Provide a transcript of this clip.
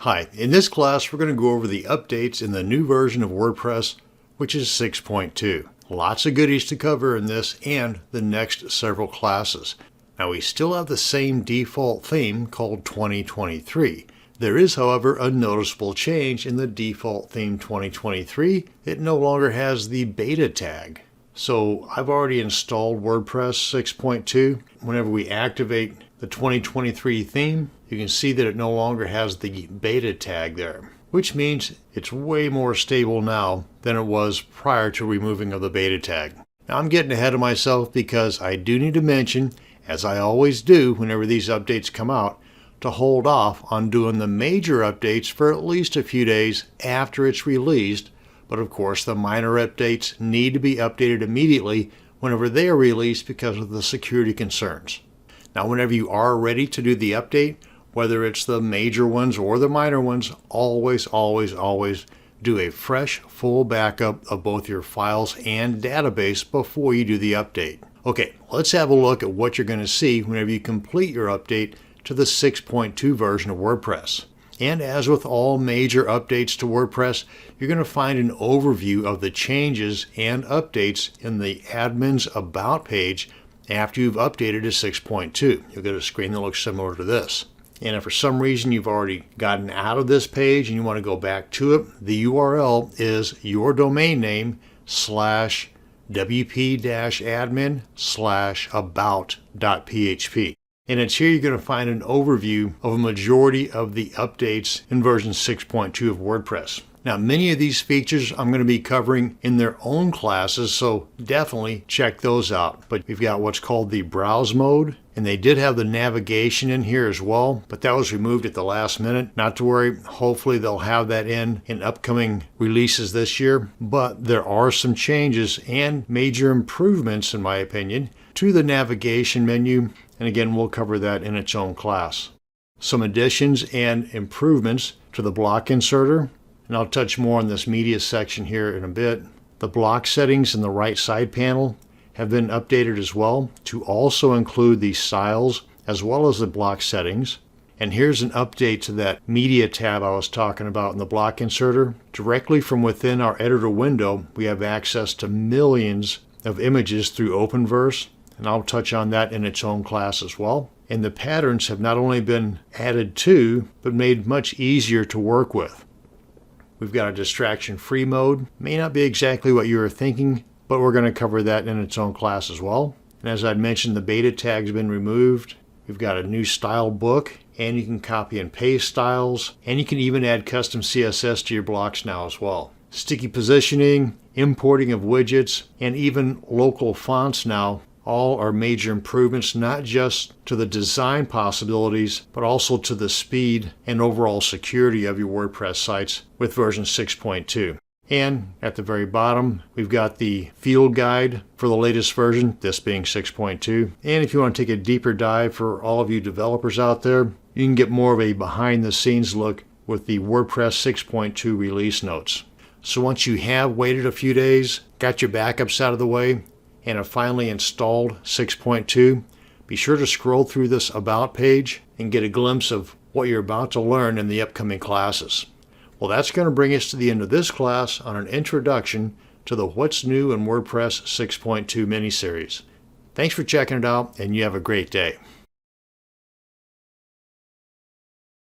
Hi, in this class we're going to go over the updates in the new version of WordPress, which is 6.2. Lots of goodies to cover in this and the next several classes. Now we still have the same default theme called 2023. There is, however, a noticeable change in the default theme 2023. It no longer has the beta tag. So I've already installed WordPress 6.2. Whenever we activate the 2023 theme, you can see that it no longer has the beta tag there, which means it's way more stable now than it was prior to removing of the beta tag. Now I'm getting ahead of myself because I do need to mention, as I always do whenever these updates come out, to hold off on doing the major updates for at least a few days after it's released. But of course, the minor updates need to be updated immediately whenever they are released because of the security concerns. Now, whenever you are ready to do the update, whether it's the major ones or the minor ones, always do a fresh, full backup of both your files and database before you do the update. Okay, let's have a look at what you're going to see whenever you complete your update to the 6.2 version of WordPress. And as with all major updates to WordPress, you're going to find an overview of the changes and updates in the admin's About page after you've updated to 6.2. You'll get a screen that looks similar to this. And if for some reason you've already gotten out of this page and you want to go back to it, the URL is your domain name /wp-admin/about.php. And it's here you're going to find an overview of a majority of the updates in version 6.2 of WordPress. Now, many of these features I'm going to be covering in their own classes, so definitely check those out. But we've got what's called the browse mode, and they did have the navigation in here as well, but that was removed at the last minute. Not to worry, hopefully they'll have that in upcoming releases this year. But there are some changes and major improvements, in my opinion, to the navigation menu. And again, we'll cover that in its own class. Some additions and improvements to the block inserter, and I'll touch more on this media section here in a bit. The block settings in the right side panel have been updated as well to also include the styles as well as the block settings. And here's an update to that media tab I was talking about in the block inserter. Directly from within our editor window, we have access to millions of images through Openverse, and I'll touch on that in its own class as well. And the patterns have not only been added to, but made much easier to work with. We've got a distraction-free mode. May not be exactly what you were thinking, but we're going to cover that in its own class as well. And as I'd mentioned, the beta tag's been removed. We've got a new style book, and you can copy and paste styles, and you can even add custom CSS to your blocks now as well. Sticky positioning, importing of widgets, and even local fonts now all are major improvements, not just to the design possibilities, but also to the speed and overall security of your WordPress sites with version 6.2. And at the very bottom, we've got the field guide for the latest version, this being 6.2. And if you want to take a deeper dive for all of you developers out there, you can get more of a behind-the-scenes look with the WordPress 6.2 release notes. So once you have waited a few days, got your backups out of the way, and have finally installed 6.2, be sure to scroll through this About page and get a glimpse of what you're about to learn in the upcoming classes. Well, that's going to bring us to the end of this class on an introduction to the What's New in WordPress 6.2 mini-series. Thanks for checking it out, and you have a great day.